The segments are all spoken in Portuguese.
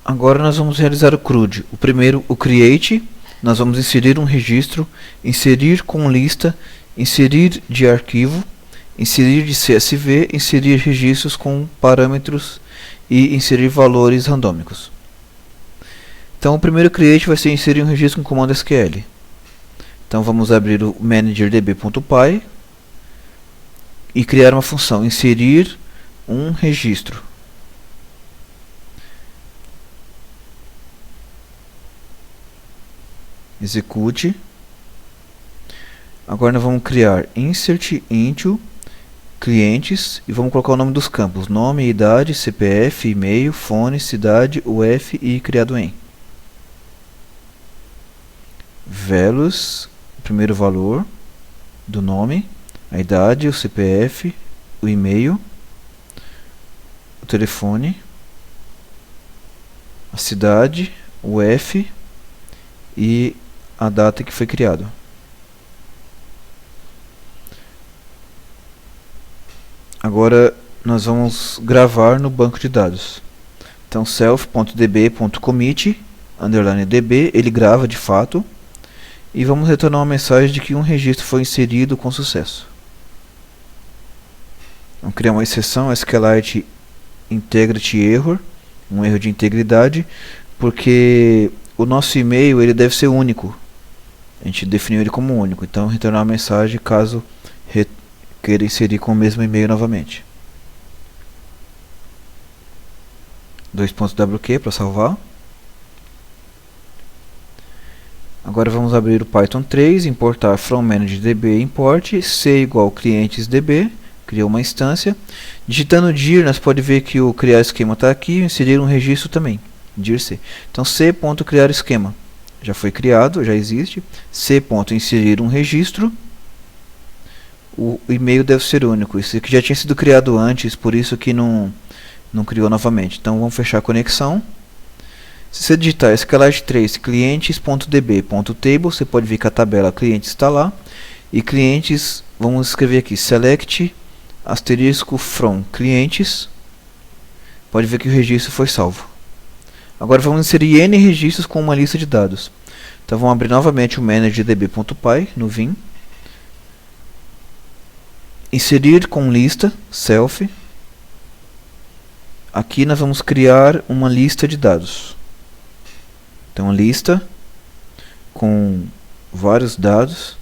Agora nós vamos realizar o CRUD. O primeiro, o create, nós vamos inserir um registro, inserir com lista, inserir de arquivo, inserir de CSV, inserir registros com parâmetros e inserir valores randômicos. Então o primeiro create vai ser inserir um registro com comando SQL. Então vamos abrir o managerdb.py e criar uma função, inserir um registro. Execute. Agora nós vamos criar insert into clientes e vamos colocar o nome dos campos, nome, idade, CPF, e-mail, fone, cidade, UF e criado em. Values, o primeiro valor do nome, a idade, o CPF, o e-mail, o telefone, a cidade, o UF e a data que foi criado. Agora nós vamos gravar no banco de dados. Então self.db.commit _db, ele grava de fato e vamos retornar uma mensagem de que um registro foi inserido com sucesso. Vamos criar uma exceção SQLite integrity error, um erro de integridade, porque o nosso e-mail ele deve ser único. A gente definiu ele como único, então retornar uma mensagem caso queira inserir com o mesmo e-mail novamente. .wq para salvar. Agora vamos abrir o Python 3, importar from managerdb import c igual clientesdb, criou uma instância. Digitando dir, nós podemos ver que o criar esquema está aqui, inserir um registro também, dir c. Então c.criar esquema já foi criado, já existe. c.inserir um registro. O e-mail deve ser único, isso aqui já tinha sido criado antes, por isso que não criou novamente. Então vamos fechar a conexão. Se você digitar SQLite 3 clientes.db.table, você pode ver que a tabela clientes está lá. E clientes, vamos escrever aqui select asterisco from clientes. Pode ver que o registro foi salvo. Agora vamos inserir N registros com uma lista de dados. Então vamos abrir novamente o managerdb.py no Vim. Inserir com lista, self. Aqui nós vamos criar uma lista de dados. Então lista com vários dados.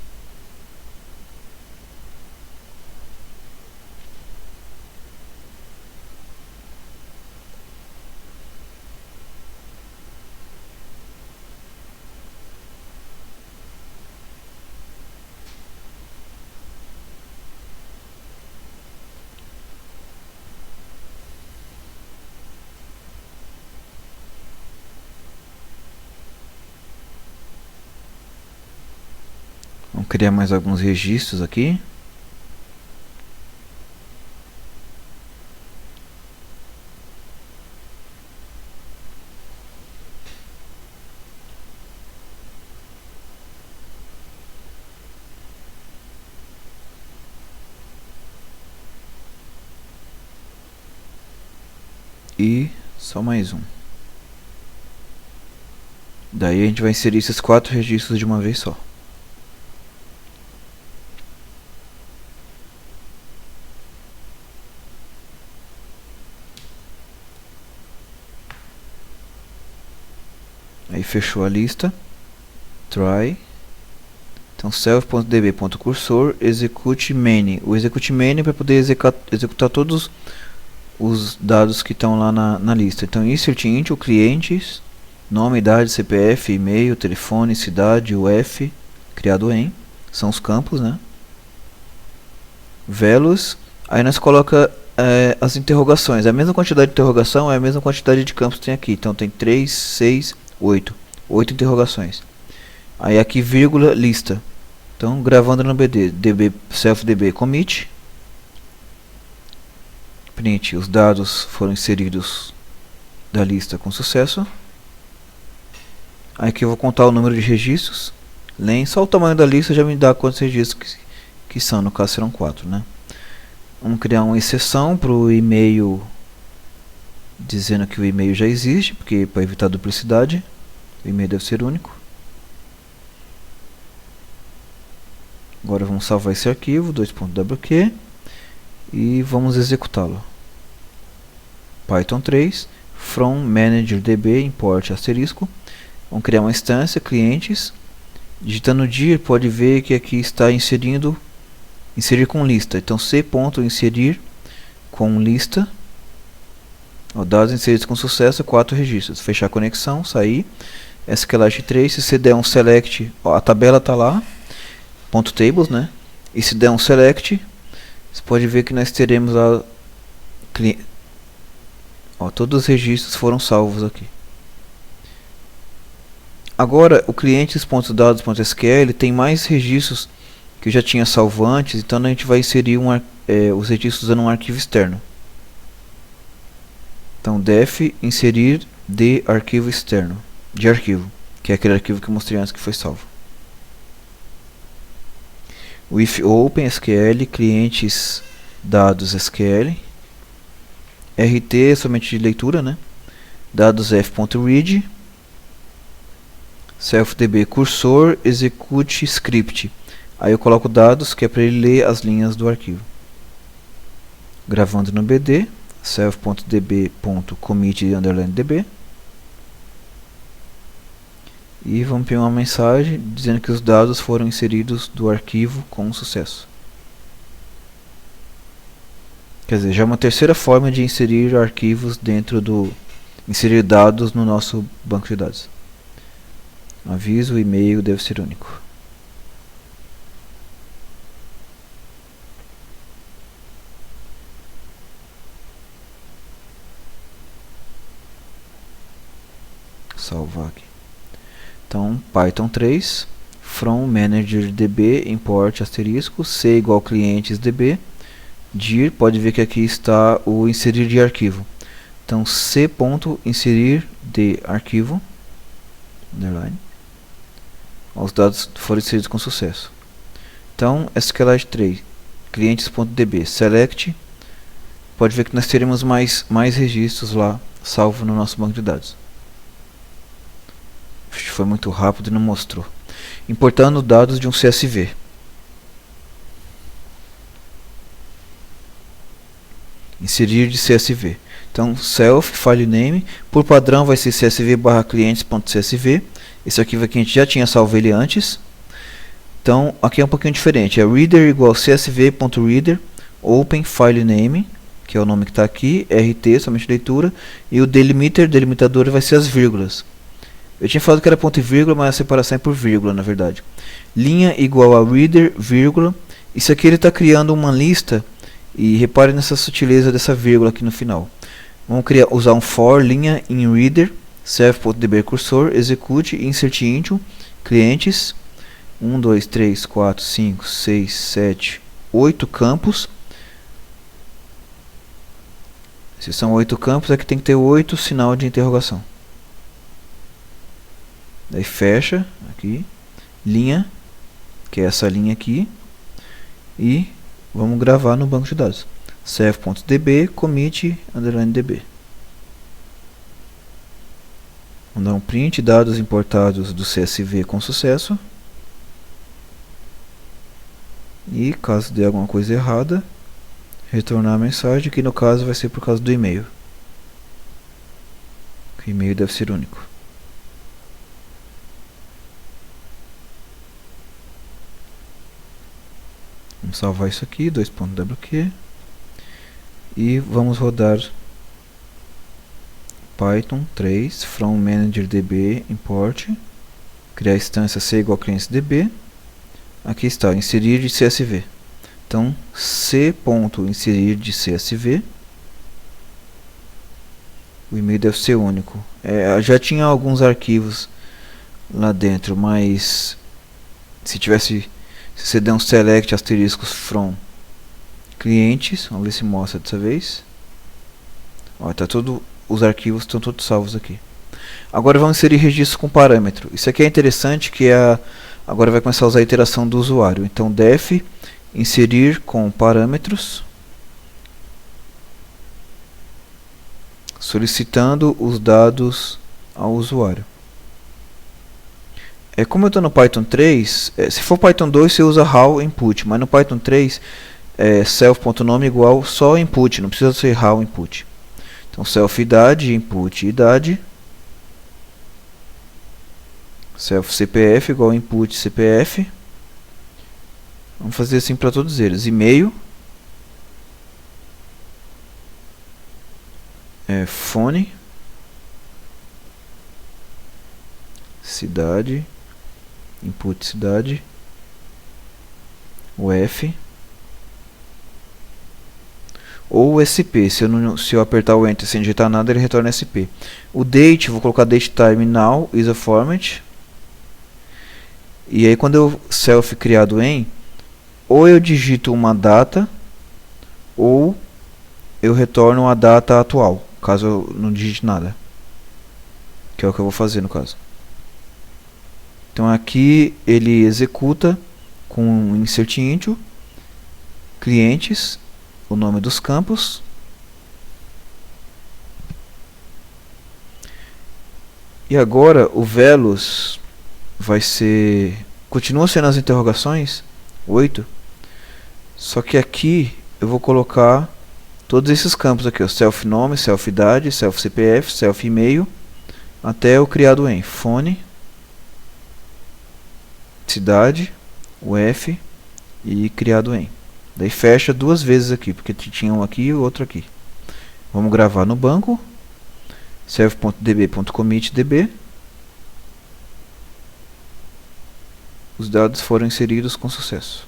Vamos criar mais alguns registros aqui. E só mais um. Daí a gente vai inserir esses 4 registros de uma vez só. Aí fechou a lista. Try. Então self.db.cursor execute main. O execute main é para poder executar todos os dados que estão lá na lista. Então insert into clientes, nome, idade, CPF, e-mail, telefone, cidade, UF, criado em, são os campos, né? Values, aí nós coloca as interrogações. A mesma quantidade de interrogação é a mesma quantidade de campos que tem aqui. Então tem 3, 6, 8 interrogações. Aí aqui vírgula lista. Então gravando no BD, self.db commit. Print, os dados foram inseridos da lista com sucesso. Aí aqui eu vou contar o número de registros. Len, só o tamanho da lista já me dá quantos registros que são, no caso serão 4, né? Vamos criar uma exceção para o e-mail dizendo que o e-mail já existe, porque para evitar duplicidade, o e-mail deve ser único. Agora vamos salvar esse arquivo, 2.wq, e vamos executá-lo. Python 3, from manager db import asterisco. Vamos criar uma instância, clientes. Digitando dir, pode ver que aqui está inserir com lista. Então c.inserir com lista. Dados inseridos com sucesso, 4 registros. Fechar a conexão, sair. SQLite 3, se você der um select, a tabela está lá. .tables, né? E se der um select, você pode ver que nós teremos lá todos os registros foram salvos aqui. Agora o clientes.dados.sql tem mais registros que eu já tinha salvo antes, então a gente vai inserir os registros usando um arquivo externo. Então def inserir de arquivo externo, de arquivo, que é aquele arquivo que eu mostrei antes que foi salvo. With open SQL, clientes dados SQL, RT somente de leitura, né? Dados f.read, self-db cursor, execute script. Aí eu coloco dados, que é para ele ler as linhas do arquivo. Gravando no BD, self.db.commit_db. E vamos ter uma mensagem dizendo que os dados foram inseridos do arquivo com sucesso. Quer dizer, já é uma terceira forma de inserir arquivos inserir dados no nosso banco de dados. Aviso, o e-mail deve ser único. Salvar aqui. Então, Python 3, from manager db import asterisco, c igual clientes db, dir, pode ver que aqui está o inserir de arquivo. Então, c.inserir de arquivo, underline, os dados foram inseridos com sucesso. Então, SQLite 3, clientes.db, select, pode ver que nós teremos mais registros lá, salvo no nosso banco de dados. Foi muito rápido e não mostrou. Importando dados de um CSV. Inserir de CSV. Então, self, file name, por padrão vai ser csv/clientes.csv. Esse arquivo aqui a gente já tinha salvo ele antes. Então, aqui é um pouquinho diferente. É reader igual csv.reader, open file name, que é o nome que está aqui, rt, somente leitura, e o delimitador vai ser as vírgulas. Eu tinha falado que era ponto e vírgula, mas a separação é por vírgula, na verdade. Linha igual a reader, vírgula. Isso aqui ele está criando uma lista, e repare nessa sutileza dessa vírgula aqui no final. Vamos usar um for, linha in reader, self.db cursor, execute, insert into, clientes, 1, 2, 3, 4, 5, 6, 7, 8 campos. Se são 8 campos, aqui tem que ter 8 sinal de interrogação. Daí fecha aqui, linha, que é essa linha aqui, e vamos gravar no banco de dados. self.db commit_db. Vamos dar um print, dados importados do CSV com sucesso. E caso dê alguma coisa errada, retornar a mensagem, que no caso vai ser por causa do e-mail. O e-mail deve ser único. Vamos salvar isso aqui, 2.wq, e vamos rodar Python 3 from manager db import, criar a instância c igual clientes.db. Aqui está, inserir de CSV. Então, c.inserir de CSV. O e-mail deve ser único. Já tinha alguns arquivos lá dentro, mas se você der um select asteriscos from clientes, vamos ver se mostra dessa vez. Os arquivos estão todos salvos aqui. Agora vamos inserir registros com parâmetro. Isso aqui é interessante, que agora vai começar a usar a iteração do usuário. Então def inserir com parâmetros, solicitando os dados ao usuário. Como eu estou no Python 3, se for Python 2 você usa how input, mas no Python 3 self.nome igual só input, não precisa ser how input. Então self idade, input idade, self CPF igual input CPF. Vamos fazer assim para todos eles. E-mail, fone, cidade, input cidade, UF ou SP. Se eu apertar o Enter sem digitar nada, ele retorna SP. O date, vou colocar date time now is a format. E aí quando eu self criado em, ou eu digito uma data ou eu retorno a data atual, caso eu não digite nada, que é o que eu vou fazer no caso. Então aqui ele executa com insert into clientes, o nome dos campos, e agora o velos vai ser, continua sendo as interrogações 8, só que aqui eu vou colocar todos esses campos aqui, self nome, self idade, self CPF, self e-mail, até o criado em fone, cidade, UF e criado em. Daí fecha duas vezes aqui, porque tinha um aqui e o outro aqui. Vamos gravar no banco, self.db.commitDB. Os dados foram inseridos com sucesso.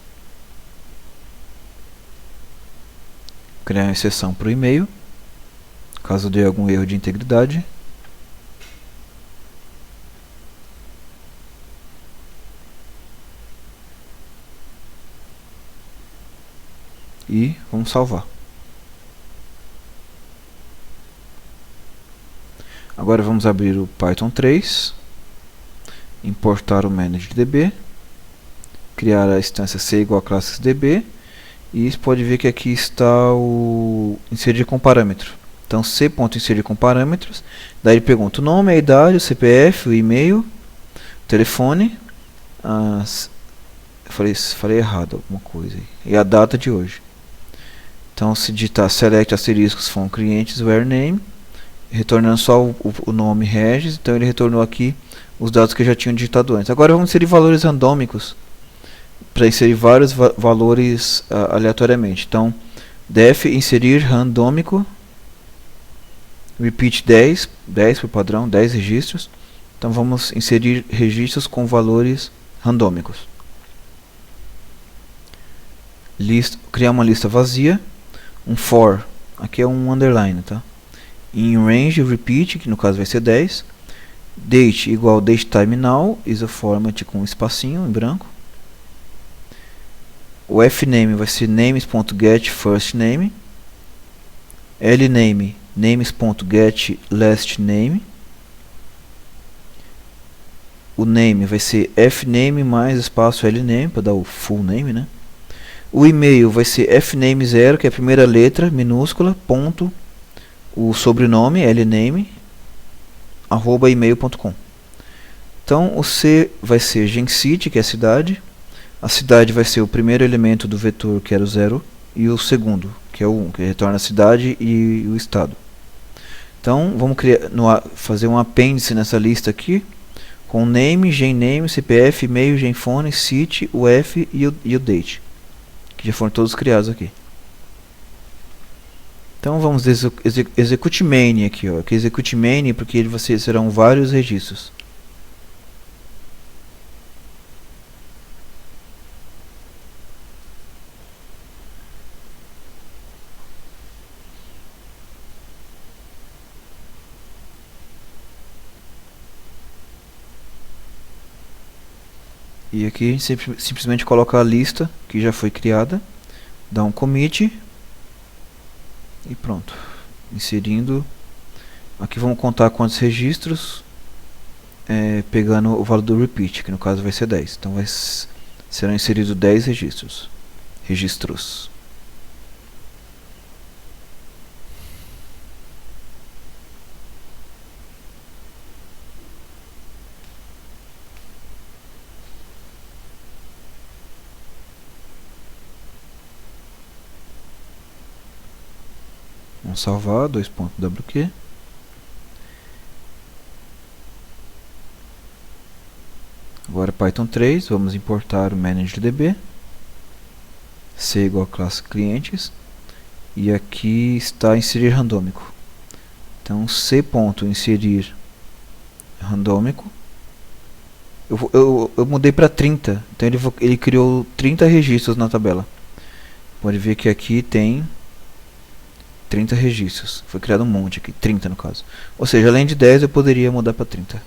Criar uma exceção para o e-mail, caso dê algum erro de integridade. E vamos salvar. Agora vamos abrir o Python 3, importar o ManageDB, criar a instância C igual a classes DB, e você pode ver que aqui está o inserir com parâmetro. Então C.inserir com parâmetros, daí ele pergunta o nome, a idade, o CPF, o e-mail, o telefone, falei errado alguma coisa aí, e a data de hoje. Então se digitar select asteriscos from clientes where name, retornando só o nome Regis, então ele retornou aqui os dados que eu já tinha digitado antes. Agora vamos inserir valores randômicos, para inserir vários valores aleatoriamente. Então def inserir randômico, repeat 10 por padrão, 10 registros. Então vamos inserir registros com valores randômicos. Criar uma lista vazia, um for, aqui é um underline, tá? In range repeat, que no caso vai ser 10. Date igual datetime now is a format com um espacinho em branco. O fname vai ser names.getFirstName. Lname names.getLastName. O name vai ser fname mais espaço lname para dar o full name, né? O e-mail vai ser fname0, que é a primeira letra minúscula, ponto, o sobrenome lname, arroba email.com. Então o C vai ser GenCity, que é a cidade. A cidade vai ser o primeiro elemento do vetor, que era o 0, e o segundo, que é o 1, que retorna a cidade e o estado. Então vamos fazer um apêndice nessa lista aqui, com name, genname, CPF, e-mail, genphone, city, UF e o date, que já foram todos criados aqui. Então vamos execute main aqui, ó. Aqui execute main porque serão vários registros. E aqui a gente simplesmente coloca a lista que já foi criada, dá um commit e pronto. Inserindo, aqui vamos contar quantos registros, pegando o valor do repeat, que no caso vai ser 10. Então serão inseridos 10 registros. Vamos salvar, 2.wq. Agora Python 3, vamos importar o ManageDB. C igual a classe clientes. E aqui está inserir randômico. Então C.inserir randômico. Eu mudei para 30. Então ele criou 30 registros na tabela. Pode ver que aqui tem 30 registros. Foi criado um monte aqui, 30 no caso. Ou seja, além de 10 eu poderia mudar para 30.